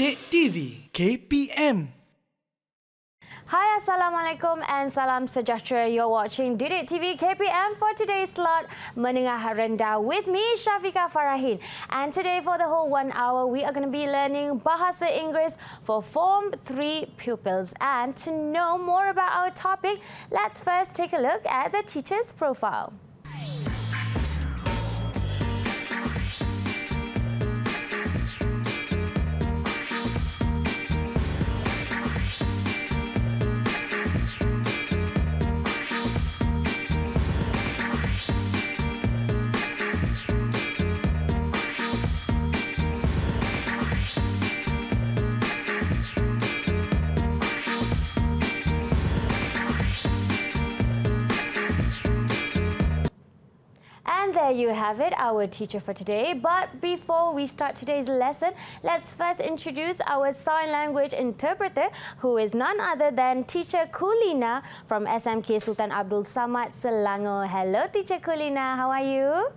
didiktv KPM. Hi, Assalamualaikum and salam sejahtera. You're watching didiktv KPM for today's slot Menengah Rendah with me, Syafiqah Farahin. And today for the whole 1 hour, we are going to be learning Bahasa Inggeris for Form 3 pupils. And to know more about our topic, let's first take a look at the teacher's profile. And there you have it, our teacher for today. But before we start today's lesson, let's first introduce our sign language interpreter, who is none other than Teacher Kulina from SMK Sultan Abdul Samad, Selangor. Hello, Teacher Kulina. How are you?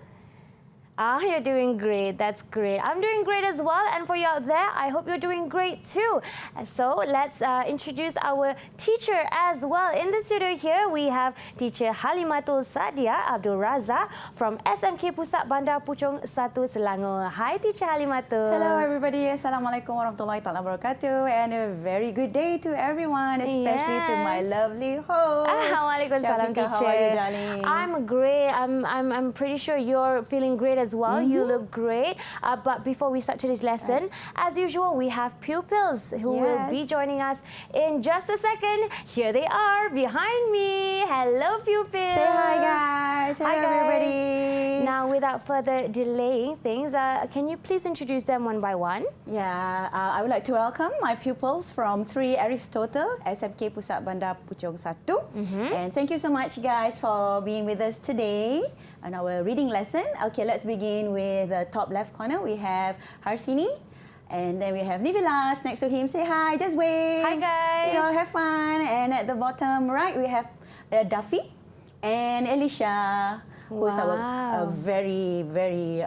You're doing great. That's great. I'm doing great as well. And for you out there, I hope you're doing great too. So let's introduce our teacher as well. In the studio here, we have Teacher Halimatul Sadia Abdul Razak from SMK Pusat Bandar Puchong 1 Selangor. Hi, Teacher Halimatul. Hello, everybody. Assalamualaikum warahmatullahi taala wabarakatuh. And a very good day to everyone, especially to my lovely host. Waalaikumsalam, Teacher. How are you, darling? I'm great. I'm pretty sure you're feeling great as well. You look great. But before we start today's lesson, as usual, we have pupils who will be joining us in just a second. Here they are behind me. Hello, pupils. Say hi, guys. Hello, everybody. Now, without further delaying things, can you please introduce them one by one? Yeah, I would like to welcome my pupils from 3 Aristotle, SMK Pusat Bandar Puchong 1. And thank you so much, guys, for being with us today on our reading lesson. Okay, let's begin with the top left corner. We have Harsini. And then we have Nivilas next to him. Say hi, just wave. Hi, guys. You know, have fun. And at the bottom right, we have Duffy and Elisha, who is our very, very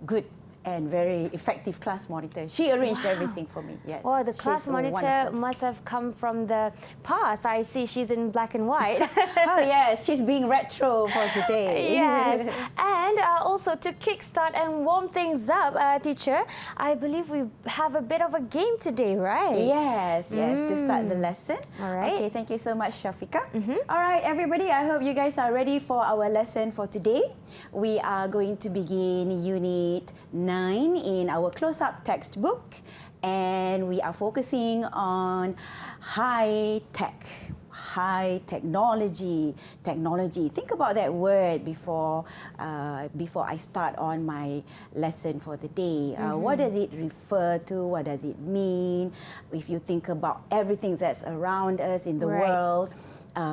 good and very effective class monitor. She arranged everything for me. Yes. Oh, the class monitor must have come from the past. I see she's in black and white. Oh yes, she's being retro for today. Yes. And also to kickstart and warm things up, teacher, I believe we have a bit of a game today, right? Yes, to start the lesson. All right. Okay, thank you so much, Syafiqah. All right, everybody, I hope you guys are ready for our lesson for today. We are going to begin Unit 9 in our close-up textbook, and we are focusing on high technology. Think about that word before I start on my lesson for the day. What does it refer to? What does it mean? If you think about everything that's around us in the world.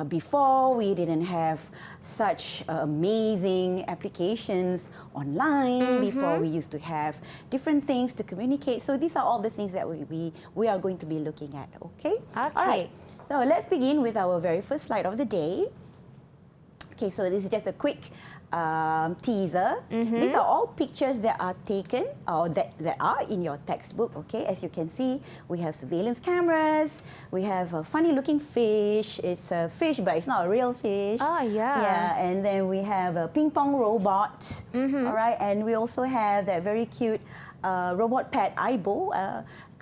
Before, we didn't have such amazing applications online. Before, we used to have different things to communicate. So these are all the things that we are going to be looking at, okay? All right. So let's begin with our very first slide of the day. Okay, so this is just a quick teaser. These are all pictures that are taken or that are in your textbook. Okay, as you can see, we have surveillance cameras. We have a funny-looking fish. It's a fish, but it's not a real fish. Oh, yeah. Yeah, and then we have a ping pong robot. All right, and we also have that very cute robot pet Aibo.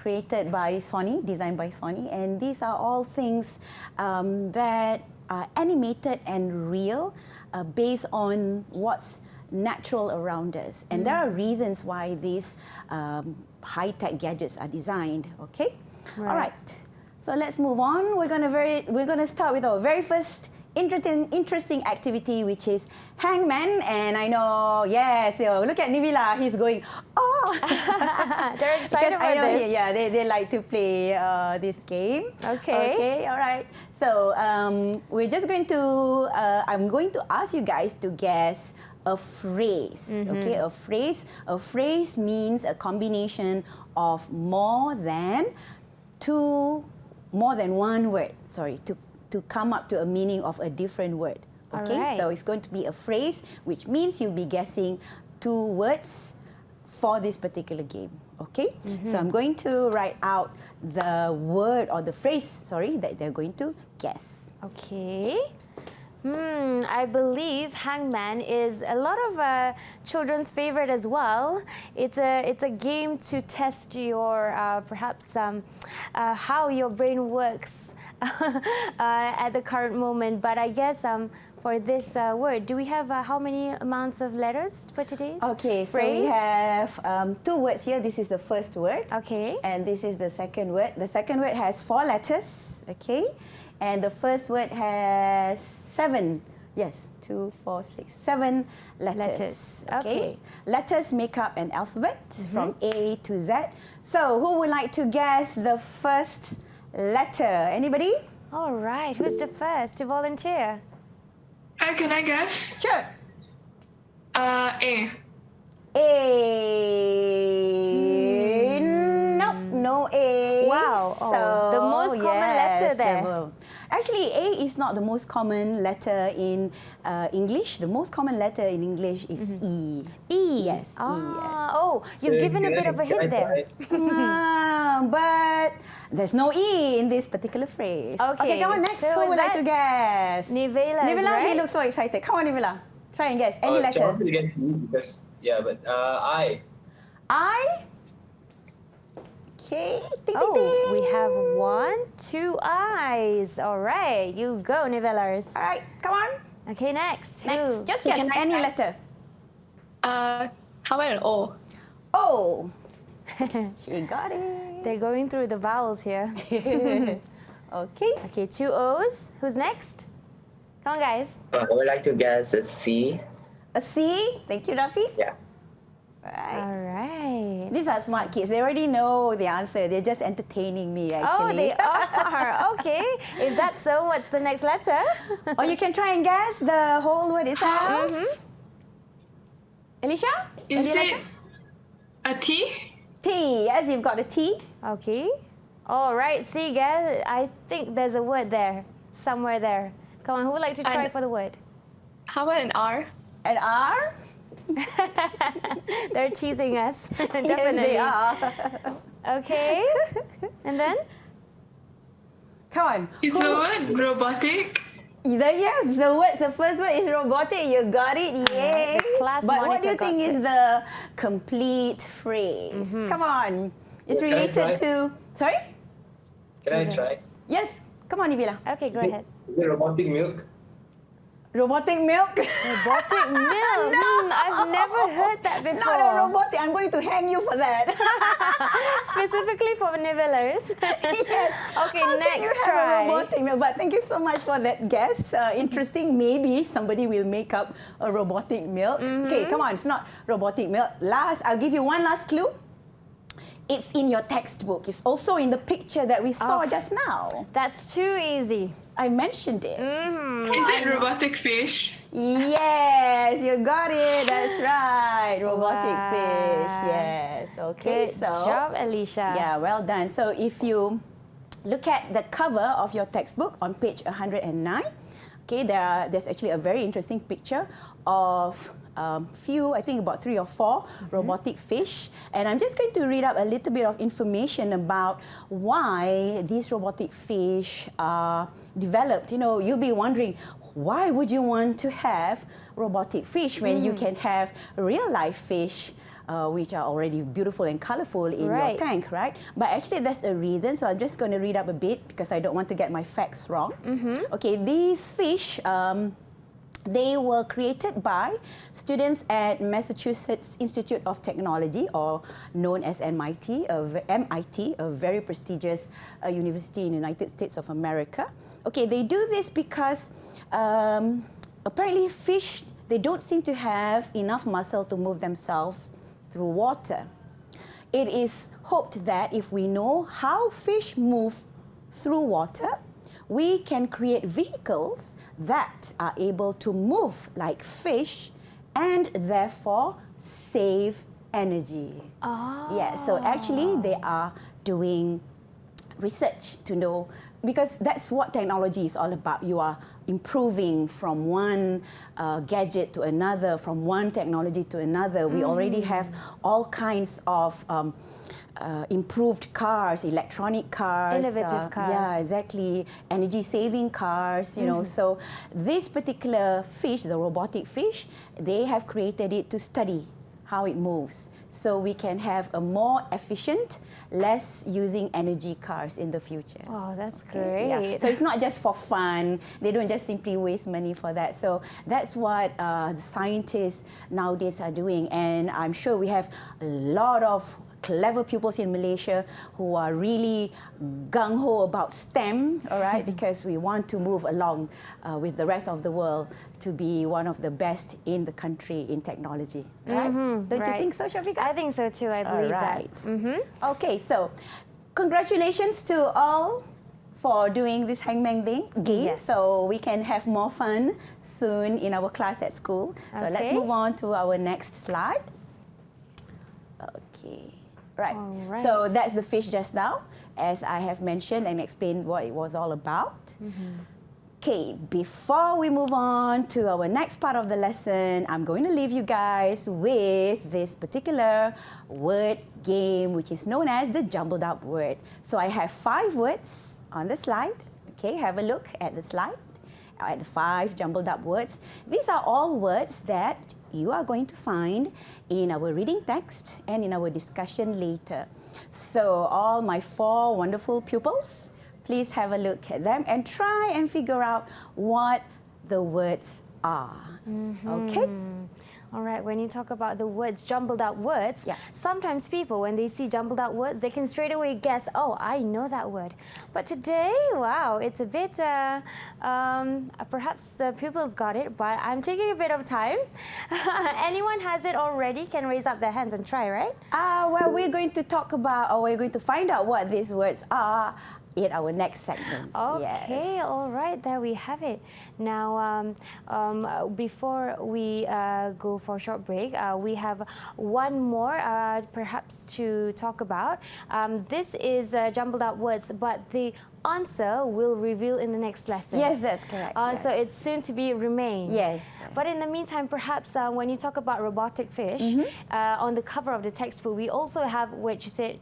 Created by Sony, designed by Sony, and these are all things that are animated and real, based on what's natural around us. And there are reasons why these high-tech gadgets are designed. Okay, all right. So let's move on. We're gonna start with our very first interesting activity, which is hangman. And I know, yes, look at Nibila. He's going, oh. They're excited about this. Yeah, they like to play this game. Okay, all right. So we're just going to, I'm going to ask you guys to guess a phrase. Okay, a phrase means a combination of more than one word. Sorry, to come up to a meaning of a different word. Okay, so it's going to be a phrase, which means you'll be guessing 2 words for this particular game. Okay, so I'm going to write out the word or the phrase, sorry, that they're going to guess. Okay. I believe hangman is a lot of children's favorite as well. It's a game to test your perhaps how your brain works at the current moment. But I guess for this word, do we have how many amounts of letters for today's Okay, so phrase? we have 2 words here. This is the first word. Okay. And this is the second word. The second word has 4 letters, okay? And the first word has 7. Yes, 2, 4, 6, 7 letters. Okay. Letters make up an alphabet from A to Z. So, who would like to guess the first letter? Anybody? All right. Who's the first to volunteer? Can I guess? Sure. A. A. Nope, no A. Wow. Oh, the most common letter there. Actually, A is not the most common letter in English. The most common letter in English is E. E. Yes, E, yes. Oh, you've given a bit of a hint there. But there's no E in this particular phrase. Okay, come on, next. so Who would is like to that guess? Nivela, Nivela, he right? looks so excited. Come on, Nivela. Try and guess. Any I letter. wanted to get you because but I. I? Okay. Ting, ting, Oh, ting. we have 1, 2 eyes. All right, you go, Nivelars. All right, come on. Okay, next. Next. Who? Just guess Can I any try? letter. How about an O? Oh. She got it. They're going through the vowels here. Okay. Okay, 2 O's. Who's next? Come on, guys. I would like to guess a C. A C. Thank you, Rafi. Yeah. Right. All right. These are smart kids. They already know the answer. They're just entertaining me, Oh, actually. they are. Okay. If that's so, what's the next letter? Or you can try and guess the whole word itself. Alicia? Is Any it letter? a T? T. Yes, you've got a T. Okay. All right. See, guys, I think there's a word there, somewhere there. Come on, who would like to try And- for the word? How about an R? An R. They're teasing us. Definitely. Yes, they are. Okay. And then? Come on. Is the word robotic? Yes, the first word is robotic. You got it, yay! the class But what do you monitor think got is the complete phrase? Come on, it's Can I related try? to. Sorry? Can I try? Yes. Come on, Nivila. Okay, go ahead. Is it robotic milk? Robotic milk. Robotic milk. I've never heard that before. Not a robotic. I'm going to hang you for that. Specifically for Nivelers. Yes. Okay, How next can you have try. a robotic milk? But thank you so much for that guess. Interesting. Maybe somebody will make up a robotic milk. Okay, come on. It's not robotic milk. I'll give you one last clue. It's in your textbook. It's also in the picture that we saw Oh. just now. That's too easy. I mentioned it. Is it robotic fish? Yes, you got it. That's right. Robotic Wow. fish. Yes. Okay. Good job, Alicia. Yeah, well done. So if you look at the cover of your textbook on page 109, okay, there's actually a very interesting picture of I think about 3 or 4 robotic fish. And I'm just going to read up a little bit of information about why these robotic fish are developed. You know, you'll be wondering, why would you want to have robotic fish when you can have real life fish which are already beautiful and colorful in Right. your tank, right? But actually there's a reason, so I'm just going to read up a bit because I don't want to get my facts wrong. Okay, these fish, they were created by students at Massachusetts Institute of Technology, or known as MIT, a very prestigious university in the United States of America. Okay, they do this because apparently fish, they don't seem to have enough muscle to move themselves through water. It is hoped that if we know how fish move through water, we can create vehicles that are able to move like fish and therefore save energy. Oh. Yeah, so actually they are doing research to know, because that's what technology is all about. You are improving from one gadget to another, from one technology to another. We already have all kinds of improved cars, electronic cars, Innovative cars. Yeah, exactly. Energy-saving cars. You know, so this particular fish, the robotic fish, they have created it to study how it moves, so we can have a more efficient, less using energy cars in the future. Oh, that's Okay, yeah. great. So it's not just for fun. They don't just simply waste money for that. So that's what the scientists nowadays are doing. And I'm sure we have a lot of clever pupils in Malaysia who are really gung-ho about STEM, all right, because we want to move along with the rest of the world to be one of the best in the country in technology, right? Don't you think so, Shafiqah? I think so too. I believe All right. that. Okay, so congratulations to all for doing this hangman game. Yes. So we can have more fun soon in our class at school. So let's Okay. move on to our next slide. Okay, right. All right. So that's the fish just now, as I have mentioned and explained what it was all about. Okay, before we move on to our next part of the lesson, I'm going to leave you guys with this particular word game, which is known as the jumbled up word. So I have 5 words on the slide. Okay, have a look at the slide, at the 5 jumbled up words. These are all words that you are going to find in our reading text and in our discussion later. So all my 4 wonderful pupils, please have a look at them and try and figure out what the words are. Okay? All right, when you talk about the words, jumbled up words, Yeah. sometimes people, when they see jumbled up words, they can straight away guess, oh, I know that word. But today, wow, it's a bit, perhaps pupils got it, but I'm taking a bit of time. Anyone has it already can raise up their hands and try, right? Well, we're going to talk about, or we're going to find out what these words are in our next segment. Okay, Yes. all right, there we have it. Now, before we go for a short break, we have one more perhaps to talk about. This is jumbled up words, but the answer will reveal in the next lesson. Yes, that's correct. So yes. it's soon to be remain. Yes. But in the meantime, perhaps when you talk about robotic fish, on the cover of the textbook, we also have what you said,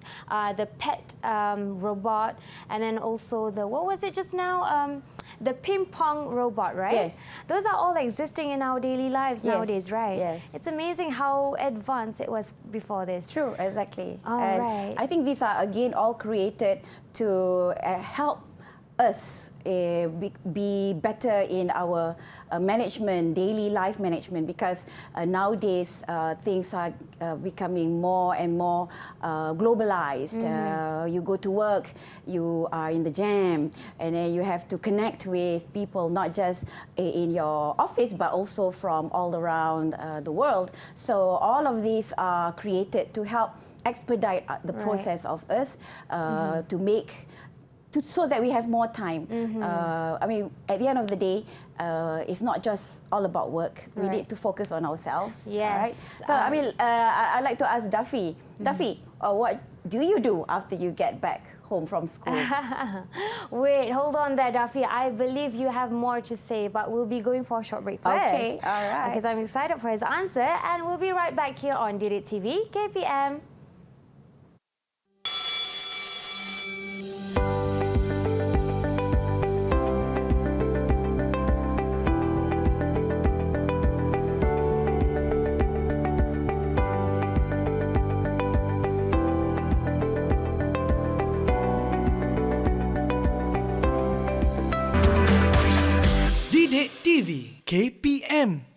the pet robot, and then also the, what was it just now? The ping pong robot, right? Yes. Those are all existing in our daily lives Yes, nowadays, right? yes. It's amazing how advanced it was before this. True, exactly. All and right. I think these are again all created to help us be better in our management, daily life management, because nowadays things are becoming more and more globalized. You go to work, you are in the jam, and then you have to connect with people, not just in your office, but also from all around the world. So all of these are created to help expedite the process of us to make so that we have more time. I mean, at the end of the day, it's not just all about work. We need to focus on ourselves. Yes. Right? So, I mean, I'd like to ask Duffy. Duffy, what do you do after you get back home from school? Wait, hold on there, Duffy. I believe you have more to say, but we'll be going for a short break first. Okay, all right. Because I'm excited for his answer, and we'll be right back here on didiktv, KPM. Didik TV KPM